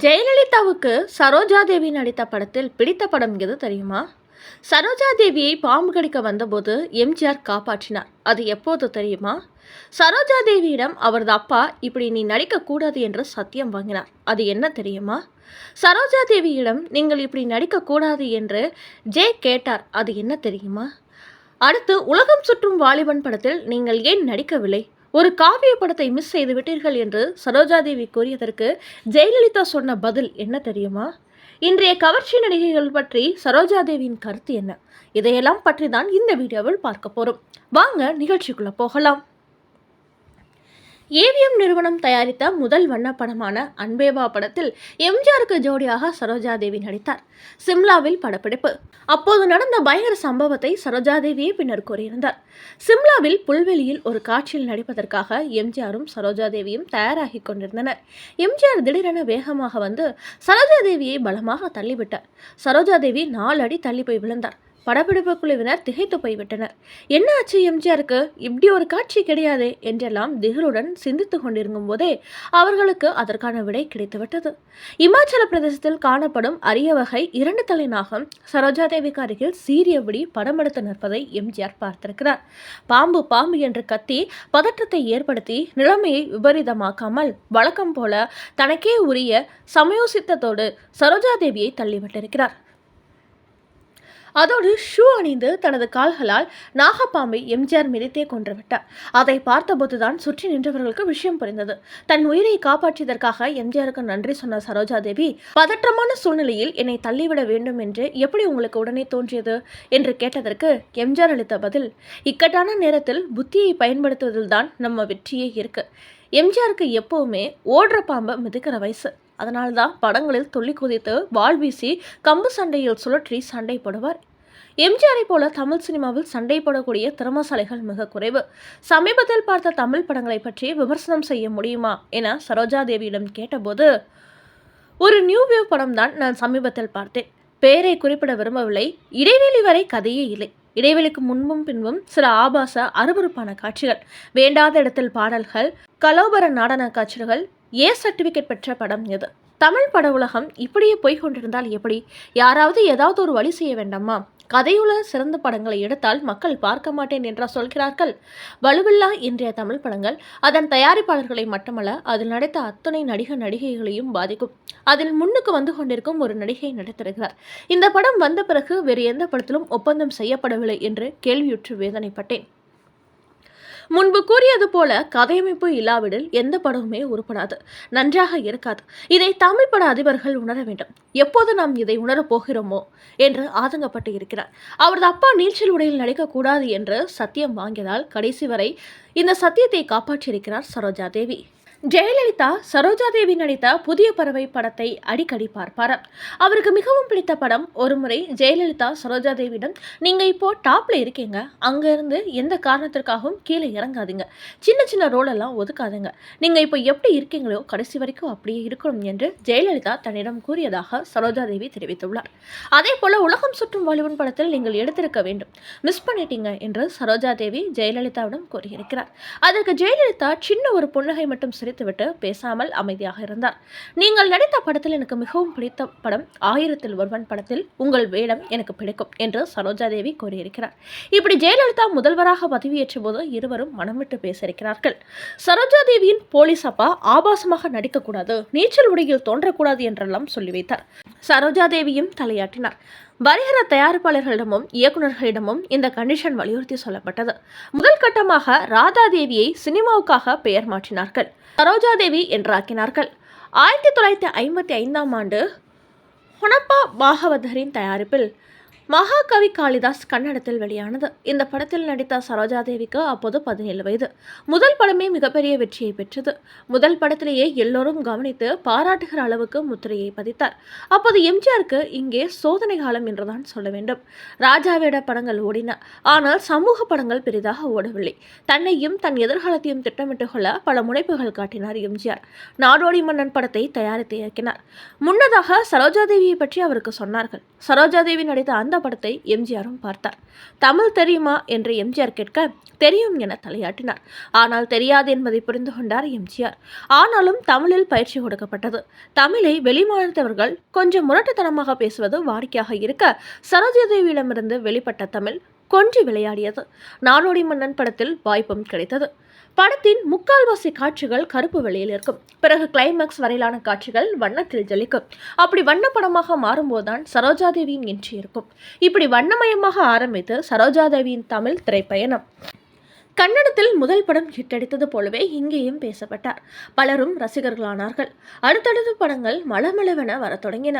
ஜெயலலிதாவுக்கு சரோஜா தேவி நடித்த படத்தில் பிடித்த படம் எது தெரியுமா? சரோஜா தேவியை பாம்பு கடிக்க வந்தபோது எம்ஜிஆர் காப்பாற்றினார். அது எப்போது தெரியுமா? சரோஜா தேவியிடம் அவரது அப்பா இப்படி நீ நடிக்கக்கூடாது என்று சத்தியம் வாங்கினார். அது என்ன தெரியுமா? சரோஜா தேவியிடம் நீங்கள் இப்படி நடிக்கக்கூடாது என்று கேட்டார். அது என்ன தெரியுமா? அடுத்து உலகம் சுற்றும் வாலிபன் படத்தில் நீங்கள் ஏன் நடிக்கவில்லை? ஒரு காவிய படத்தை மிஸ் செய்து விட்டீர்கள் என்று சரோஜாதேவி கூறியதற்கு ஜெயலலிதா சொன்ன பதில் என்ன தெரியுமா? இன்றைய கவர்ச்சி நடிகைகள் பற்றி சரோஜாதேவியின் கருத்து என்ன? இதையெல்லாம் பற்றி தான் இந்த வீடியோவில் பார்க்க போறோம். வாங்க நிகழ்ச்சிக்குள்ள போகலாம். ஏவிஎம் நிறுவனம் தயாரித்த முதல் வண்ண படமான அன்பேவா படத்தில் எம்ஜிஆருக்கு ஜோடியாக சரோஜாதேவி நடித்தார். சிம்லாவில் படப்பிடிப்பு. அப்போது நடந்த பயங்கர சம்பவத்தை சரோஜாதேவியே பின்னர் கூறியிருந்தார். சிம்லாவில் புல்வெளியில் ஒரு காட்சியில் நடிப்பதற்காக எம்ஜிஆரும் சரோஜாதேவியும் தயாராகி கொண்டிருந்தனர். எம்ஜிஆர் திடீரென வேகமாக வந்து சரோஜாதேவியை பலமாக தள்ளிவிட்டார். சரோஜாதேவி 4 அடி தள்ளி போய் விழுந்தார். படப்பிடிப்பு குழுவினர் திகைத்து போய்விட்டனர். என்ன ஆச்சு எம்ஜிஆருக்கு? இப்படி ஒரு காட்சி கிடையாது என்றெல்லாம் திகிலுடன் சிந்தித்து கொண்டிருக்கும் போதே அவர்களுக்கு அதற்கான விடை கிடைத்துவிட்டது. இமாச்சல பிரதேசத்தில் காணப்படும் அரிய வகை 2 தலை நாகம் சரோஜாதேவிக்கு அருகில் சீரியபடி படமெடுத்து நிற்பதை எம்ஜிஆர் பார்த்திருக்கிறார். பாம்பு பாம்பு என்று கத்தி பதற்றத்தை ஏற்படுத்தி நிலைமையை விபரீதமாக்காமல் வழக்கம் போல தனக்கே உரிய சமயோசித்தத்தோடு சரோஜாதேவியை தள்ளிவிட்டிருக்கிறார். அதோடு ஷூ அணிந்து தனது கால்களால் நாகப்பாம்பை எம்ஜிஆர் மிதித்தே கொன்றுவிட்டார். அதை பார்த்தபோதுதான் சுற்றி நின்றவர்களுக்கு விஷயம் புரிந்தது. தன் உயிரை காப்பாற்றியதற்காக எம்ஜிஆருக்கு நன்றி சொன்ன சரோஜாதேவி, பதற்றமான சூழ்நிலையில் என்னை தள்ளிவிட வேண்டும் என்று எப்படி உங்களுக்கு உடனே தோன்றியது என்று கேட்டதற்கு எம்ஜிஆர் அளித்த பதில், இக்கட்டான நேரத்தில் புத்தியை பயன்படுத்துவதில்தான் நம்ம வெற்றியே இருக்கு. எம்ஜிஆருக்கு எப்பவுமே ஓடுற பாம்பை மிதிக்கிற வயசு. அதனால்தான் படங்களில் துள்ளி குதித்து வாள் வீசி கம்பு சண்டையில் சுழற்றி சண்டை போடுவார். எம்ஜிஆரை போல தமிழ் சினிமாவில் சண்டை போடக்கூடிய திறமசாலிகள் மிக குறைவு. சமீபத்தில் பார்த்த தமிழ் படங்களை பற்றி விமர்சனம் செய்ய முடியுமா என சரோஜாதேவியிடம் கேட்டபோது, ஒரு நியூ வியூ படம் தான் நான் சமீபத்தில் பார்த்தேன். பெயரை குறிப்பிட விரும்பவில்லை. இடைவெளி வரை கதையே இல்லை. இடைவெளிக்கு முன்பும் பின்பும் சில ஆபாச அருவருப்பான காட்சிகள், வேண்டாத இடத்தில் பாடல்கள், கலோபர நாடன காட்சிகள். சர்டிபிகேட் பெற்ற படம் எது? தமிழ் பட உலகம் இப்படியே போய்கொண்டிருந்தால் எப்படி? யாராவது ஏதாவது ஒரு வழி செய்ய வேண்டாமா? கதையுள்ள சிறந்த படங்களை எடுத்தால் மக்கள் பார்க்க மாட்டேன் என்றா சொல்கிறார்கள்? வலுவில்லா இன்றைய தமிழ் படங்கள் அதன் தயாரிப்பாளர்களை மட்டுமல்ல, அதில் நடித்த அத்தனை நடிகர் நடிகைகளையும் பாதிக்கும். அதில் முன்னுக்கு வந்து கொண்டிருக்கும் ஒரு நடிகை நடித்திருக்கிறார். இந்த படம் வந்த பிறகு வேறு எந்த படத்திலும் ஒப்பந்தம் செய்யப்படவில்லை என்று கேள்வியுற்று வேதனைப்பட்டேன். முன்பு கூறியது போல கதையமைப்பு இல்லாவிடில் எந்த படமுமே உருப்படாது, நன்றாக இருக்காது. இதை தமிழ் பட அதிபர்கள் உணர வேண்டும். எப்போது நாம் இதை உணரப் போகிறோமோ என்று ஆதங்கப்பட்டு இருக்கிறார். அவரது அப்பா நீச்சல் உடையில் நடிக்கக்கூடாது என்று சத்தியம் வாங்கியதால் கடைசி வரை இந்த சத்தியத்தை காப்பாற்றியிருக்கிறார் சரோஜாதேவி. ஜெயலலிதா சரோஜாதேவி நடித்த புதிய பறவை படத்தை அடிக்கடி பார்ப்பார். அவருக்கு மிகவும் பிடித்த படம். ஒருமுறை ஜெயலலிதா சரோஜாதேவியிடம், நீங்க இப்போ டாப்ல இருக்கீங்க, அங்க இருந்து எந்த காரணத்திற்காகவும் கீழே இறங்காதீங்க, சின்ன சின்ன ரோல் எல்லாம் ஒதுக்காதுங்க, நீங்க இப்போ எப்படி இருக்கீங்களோ கடைசி வரைக்கும் அப்படியே இருக்கணும் என்று ஜெயலலிதா தன்னிடம் கூறியதாக சரோஜாதேவி தெரிவித்துள்ளார். அதே போல உலகம் சுற்றும் வாலிபன் படத்தில் நீங்கள் எடுத்திருக்க வேண்டும், மிஸ் பண்ணிட்டீங்க என்று சரோஜாதேவி ஜெயலலிதாவிடம் கூறியிருக்கிறார். அதற்கு ஜெயலலிதா சின்ன ஒரு புன்னகை மட்டும் சிரித்துவிட்டு பேசாமல் அமைதியாக இருந்தார். நீங்கள் நடித்த படத்தில் எனக்கு மிகவும் பிடித்த படம் 1000ல் ஒருவன் படத்தில் உங்கள் வேடம் எனக்கு பிடிக்கும் என்று சரோஜாதேவி கூறியிருக்கிறார். இப்படி ஜெயலலிதா முதல்வராக பதவியேற்ற போது இருவரும் மனம் விட்டு பேசியிருக்கிறார்கள். சரோஜாதேவியின் போலீஸ் அப்பா ஆபாசமாக நடிக்கக்கூடாது, நீச்சல் உடையில் தோன்றக்கூடாது என்றெல்லாம் சொல்லி வைத்தார். சரோஜாதேவியும் தலையாட்டினார். வருகிற தயாரிப்பாளர்களிடமும் இயக்குநர்களிடமும் இந்த கண்டிஷன் வலியுறுத்தி சொல்லப்பட்டது. முதல் கட்டமாக ராதாதேவியை சினிமாவுக்காக பெயர் மாற்றினார்கள், சரோஜாதேவி என்றாக்கினார்கள். 1955ஆம் ஆண்டு ஹொனப்பா பாகவதரின் தயாரிப்பில் மகாகவி காளிதாஸ் கன்னடத்தில் வெளியானது. இந்த படத்தில் நடித்த சரோஜாதேவிக்கு அப்போது 17 வயது. முதல் படமே மிகப்பெரிய வெற்றியை பெற்றது. முதல் படத்திலேயே எல்லோரும் கவனித்து பாராட்டுகிற அளவுக்கு முத்திரையை பதித்தார். அப்போது எம்ஜிஆருக்கு இங்கே சோதனை காலம் என்றுதான் சொல்ல வேண்டும். ராஜாவேட படங்கள் ஓடின, ஆனால் சமூக படங்கள் பெரிதாக ஓடவில்லை. தன்னையும் தன் எதிர்காலத்தையும் திட்டமிட்டு கொள்ள பல முனைப்புகள் காட்டினார் எம்ஜிஆர். நாடோடி மன்னன் படத்தை தயாரித்து இயக்கினார். முன்னதாக சரோஜாதேவியை பற்றி அவருக்கு சொன்னார்கள். சரோஜாதேவி நடித்த அந்த படத்தை எம்ஜிஆரும் பார்த்தார். தமிழ் தெரியுமா என்று எம்ஜிஆர் கேட்க தெரியும் என தலையாட்டினார். ஆனால் தெரியாது என்பதை புரிந்து கொண்டார் எம்ஜிஆர். ஆனாலும் தமிழில் பயிற்சி கொடுக்கப்பட்டது. தமிழை வெளிமாநிலத்தவர்கள் கொஞ்சம் முரட்டுத்தனமாக பேசுவது வாடிக்கையாக இருக்க சரோஜாதேவியிடமிருந்து வெளிப்பட்ட தமிழ் கொஞ்சி விளையாடியது. நாடோடி மன்னன் படத்தில் வாய்ப்பும் கிடைத்தது. படத்தின் முக்கால்வாசி காட்சிகள் கருப்பு வெளியில் இருக்கும். பிறகு கிளைமேக்ஸ் வரையிலான காட்சிகள் வண்ணத்தில் ஜலிக்கும். அப்படி வண்ணப்படமாக மாறும்போதுதான் சரோஜாதேவியின் என்ட்ரி இருக்கும். இப்படி வண்ணமயமாக ஆரம்பித்து சரோஜாதேவியின் தமிழ் திரைப்பயணம். கன்னடத்தில் முதல் படம் ஹிட் அடித்தது போலவே இங்கேயும் பேசப்பட்டார். பலரும் ரசிகர்களானார்கள். அடுத்தடுத்த படங்கள் மளமளவென வரத் தொடங்கின.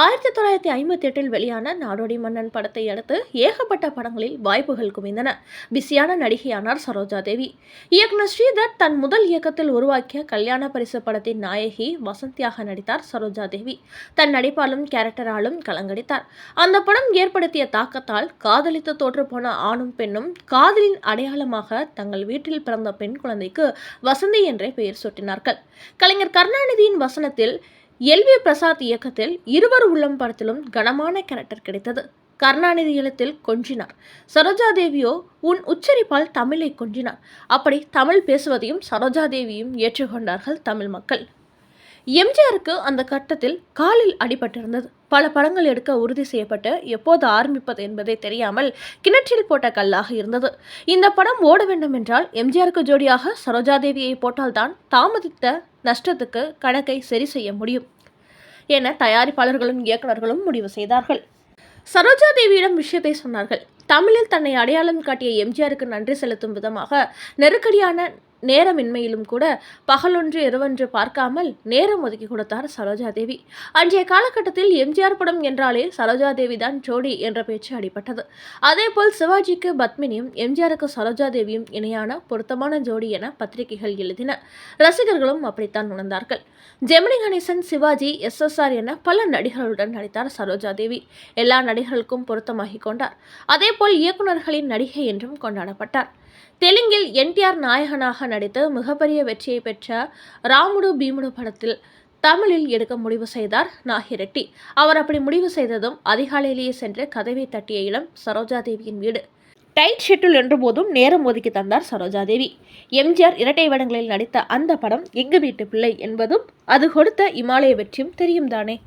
1958 வெளியான நாடோடி மன்னன் படத்தை அடுத்து ஏகப்பட்ட படங்களில் வாய்ப்புகள் குவிந்தன. பிஸியான நடிகையானார் சரோஜாதேவி. இயக்குனர் ஸ்ரீதர் தன் முதல் இயக்கத்தில் உருவாக்கிய கல்யாண பரிசு படத்தின் நாயகி வசந்தியாக நடித்தார் சரோஜாதேவி. தன் நடிப்பாலும் கேரக்டராலும் கலங்கடித்தார். அந்த படம் ஏற்படுத்திய தாக்கத்தால் காதலித்து தோற்றுப்போன ஆணும் பெண்ணும் காதலின் அடையாளமாக தங்கள் வீட்டில் பிறந்த பெண் குழந்தைக்கு வசந்தி என்றே பெயர் சூட்டினார்கள். கலைஞர் கருணாநிதியின் வசனத்தில் எல்.வி. பிரசாத் இயக்கத்தில் இருவர் உள்ளம் படத்திலும் கனமான கேரக்டர் கிடைத்தது. கருணாநிதி எழுத்தில் கொஞ்சினார். சரோஜாதேவியோ உன் உச்சரிப்பால் தமிழை கொஞ்சினார். அப்படி தமிழ் பேசுவதையும் சரோஜாதேவியும் ஏற்றுக்கொண்டார்கள் தமிழ் மக்கள். எம்ஜிஆருக்கு அந்த கட்டத்தில் காலில் அடிபட்டிருந்தது. பல படங்கள் எடுக்க உறுதி செய்யப்பட்டு எப்போது ஆரம்பிப்பது என்பதை தெரியாமல் கிணற்றில் போட்ட கல்லாக இருந்தது. இந்த படம் ஓட வேண்டும் என்றால் எம்ஜிஆருக்கு ஜோடியாக சரோஜாதேவியை போட்டால்தான் தாமதித்த நஷ்டத்துக்கு கணக்கை சரி செய்ய முடியும் என தயாரிப்பாளர்களும் இயக்குநர்களும் முடிவு செய்தார்கள். சரோஜாதேவியிடம் விஷயத்தை சொன்னார்கள். தமிழில் தன்னை அடையாளம் காட்டிய எம்ஜிஆருக்கு நன்றி செலுத்தும் விதமாக நெருக்கடியான நேரமின்மையிலும் கூட பகலொன்று இரவென்று பார்க்காமல் நேரம் ஒதுக்கி கொடுத்தார் சரோஜாதேவி. அன்றைய காலகட்டத்தில் எம்ஜிஆர் படம் என்றாலே சரோஜாதேவி தான் ஜோடி என்ற பேச்சு அடிபட்டது. அதேபோல் சிவாஜிக்கு பத்மினியும் எம்ஜிஆருக்கு சரோஜாதேவியும் இணையான பொருத்தமான ஜோடி என பத்திரிகைகள் எழுதின. ரசிகர்களும் அப்படித்தான் உணர்ந்தார்கள். ஜெமினி கணேசன், சிவாஜி, SSR என பல நடிகர்களுடன் நடித்தார் சரோஜாதேவி. எல்லா நடிகர்களுக்கும் பொருத்தமாகி கொண்டார். அதேபோல் இயக்குநர்களின் நடிகை என்றும் கொண்டாடப்பட்டார். தெலுங்கில் NTR நாயகனாக நடித்து மிகப்பெரிய வெற்றியை பெற்ற ராமுடு பீமுடு படத்தில் தமிழில் எடுக்க முடிவு செய்தார் நாகிரெட்டி. அவர் அப்படி முடிவு செய்ததும் அதிகாலையிலேயே சென்று கதவை தட்டிய இடம் சரோஜாதேவியின் வீடு. டைட் ஷெட்யூல் என்ற போதும் நேரம் ஒதுக்கி தந்தார் சரோஜாதேவி. எம்ஜிஆர் இரட்டை வேடங்களில் நடித்த அந்த படம் எங்க வீட்டு பிள்ளை என்பதும் அது கொடுத்த இமாலய வெற்றியும் தெரியும் தானே.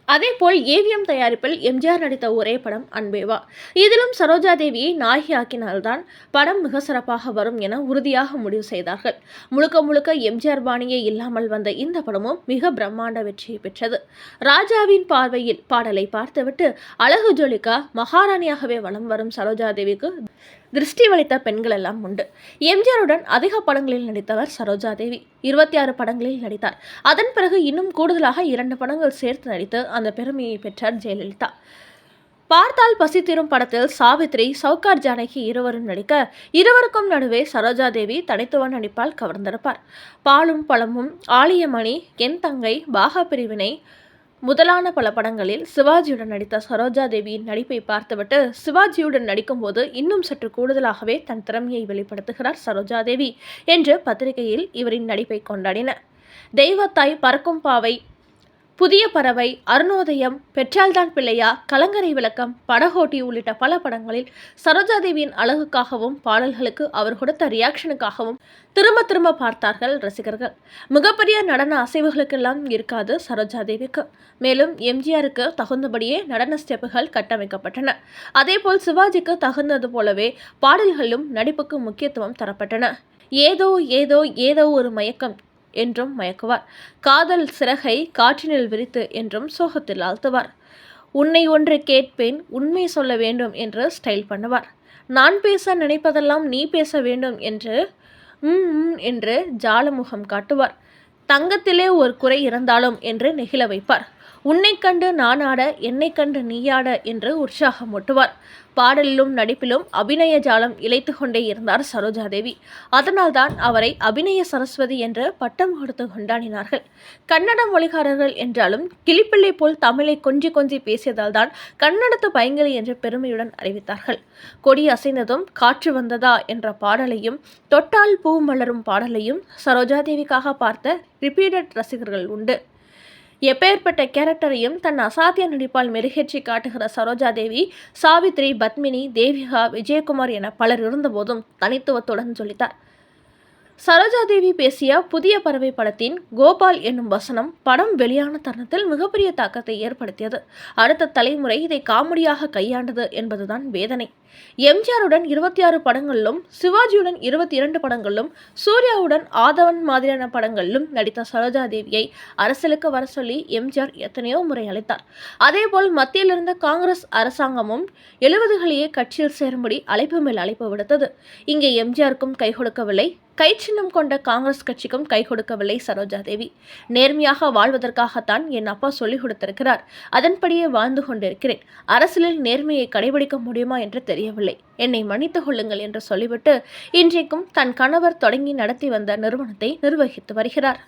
அதேபோல் AVM தயாரிப்பில் எம்ஜிஆர் நடித்த ஒரே படம் அன்பேவா. இதிலும் சரோஜாதேவியை நாயகியாக்கினால்தான் படம் மிக சிறப்பாக வரும் என உறுதியாக முடிவு செய்தார்கள். முழுக்க முழுக்க எம்ஜிஆர் பாணியே இல்லாமல் வந்த இந்த படமும் மிக பிரம்மாண்ட வெற்றியை பெற்றது. ராஜாவின் பார்வையில் பாடலை பார்த்துவிட்டு அழகு ஜொலிக்க மகாராணியாகவே வலம் வரும் சரோஜாதேவிக்கு திருஷ்டி வலித்த பெண்கள் எல்லாம் உண்டு. எம்ஜிஆருடன் அதிக படங்களில் நடித்தவர் சரோஜாதேவி. 26 படங்களில் நடித்தார். அதன் பிறகு இன்னும் கூடுதலாக 2 படங்கள் சேர்த்து நடித்து அந்த பெருமையை பெற்றார் ஜெயலலிதா. பார்த்தால் பசி தீரும் படத்தில் சாவித்ரி, சவுகார் ஜானகி இருவரும் நடிக்க இருவருக்கும் நடுவே சரோஜாதேவி தனித்துவ நடிப்பால் கவர்ந்திருப்பார். பாலும் பழமும், ஆலியமணி, என் தங்கை, பாக பிரிவினை முதலான பல படங்களில் சிவாஜியுடன் நடித்த சரோஜாதேவியின் நடிப்பை பார்த்துவிட்டு சிவாஜியுடன் நடிக்கும்போது இன்னும் சற்று கூடுதலாகவே தன் திறமையை வெளிப்படுத்துகிறார் சரோஜாதேவி என்று பத்திரிகையில் இவரின் நடிப்பை கொண்டாடின. தெய்வத்தாய், பறக்கும் பாவை, புதிய பறவை, அருணோதயம், பெற்றால்தான் பிள்ளையா, கலங்கரை விளக்கம், படகோட்டி உள்ளிட்ட பல படங்களில் சரோஜாதேவியின் அழகுக்காகவும் பாடல்களுக்கு அவர் கொடுத்த ரியாக்ஷனுக்காகவும் திரும்ப திரும்ப பார்த்தார்கள் ரசிகர்கள். மிகப்பெரிய நடன அசைவுகளுக்கெல்லாம் இருக்காது சரோஜாதேவிக்கு. மேலும் எம்ஜிஆருக்கு தகுந்தபடியே நடன ஸ்டெப்புகள் கட்டமைக்கப்பட்டன. அதேபோல் சிவாஜிக்கு தகுந்தது போலவே பாடல்களிலும் நடிப்புக்கு முக்கியத்துவம் தரப்பட்டன. ஏதோ ஏதோ ஏதோ ஒரு மயக்கம் என்றும் மயக்குவார். காதல் சிறகை காற்றினில் விரித்து என்றும் சோகத்தில் ஆழ்த்துவார். உன்னை ஒன்று கேட்பேன், உண்மை சொல்ல வேண்டும் என்று ஸ்டைல் பண்ணுவார். நான் பேச நினைப்பதெல்லாம் நீ பேச வேண்டும் என்று என்று ஜாலமுகம் காட்டுவார். தங்கத்திலே ஒரு குறை இருந்தாலும் என்று நெகிழ வைப்பார். உன்னை கண்டு நான் ஆட, என்னை கண்டு நீயாட என்று உற்சாகம் ஊட்டுவார். பாடலிலும் நடிப்பிலும் அபிநய ஜாலம் இழைத்து கொண்டே இருந்தார் சரோஜாதேவி. அதனால்தான் அவரை அபிநய சரஸ்வதி என்று பட்டம் கொடுத்து கொண்டாடினார்கள். கன்னட மொழிகாரர்கள் என்றாலும் கிளிப்பிள்ளை போல் தமிழை கொஞ்சி கொஞ்சி பேசியதால் தான் கன்னடத்து பைங்கலி என்று பெருமையுடன் அறிவித்தார்கள். கொடி அசைந்ததும் காற்று வந்ததா என்ற பாடலையும் தொட்டால் பூ மலரும் பாடலையும் சரோஜாதேவிக்காக பார்த்த ரிப்பீட்டட் ரசிகர்கள் உண்டு. எப்பேற்பட்ட கேரக்டரையும் தன் அசாத்திய நடிப்பால் மெருகேற்றி காட்டுகிற சரோஜா தேவி, சாவித்ரி, பத்மினி, தேவிகா, விஜயகுமார் என பலர் இருந்தபோதும் தனித்துவத்துடன் ஜொலித்தார். சரோஜாதேவி பேசிய புதிய பறவை படத்தின் கோபால் என்னும் வசனம் படம் வெளியான தருணத்தில் மிகப்பெரிய தாக்கத்தை ஏற்படுத்தியது. அடுத்த தலைமுறை இதை காமெடியாக கையாண்டது என்பதுதான் வேதனை. எம்ஜிஆருடன் 26 படங்களிலும், சிவாஜியுடன் 22 படங்களிலும், சூர்யாவுடன் ஆதவன் மாதிரியான படங்களிலும் நடித்த சரோஜாதேவியை அரசியலுக்கு வர சொல்லி எம்ஜிஆர் எத்தனையோ முறை அழைத்தார். அதேபோல் மத்தியில் இருந்த காங்கிரஸ் அரசாங்கமும் 70களிலேயே கட்சியில் சேரும்படி அழைப்பு மேல் அழைப்பு விடுத்தது. இங்கே எம்ஜிஆருக்கும் கை கொடுக்கவில்லை, கை சின்னம் கொண்ட காங்கிரஸ் கட்சிக்கும் கை கொடுக்கவில்லை சரோஜாதேவி. நேர்மையாக வாழ்வதற்காகத்தான் என் அப்பா சொல்லிக் கொடுத்திருக்கிறார், அதன்படியே வாழ்ந்து கொண்டிருக்கிறேன். அரசியலில் நேர்மையை கடைபிடிக்க முடியுமா என்று தெரியவில்லை, என்னை மன்னித்துக் கொள்ளுங்கள் என்று சொல்லிவிட்டு இன்றைக்கும் தன் கணவர் தொடங்கி நடத்தி வந்த நிறுவனத்தை நிர்வகித்து வருகிறார்.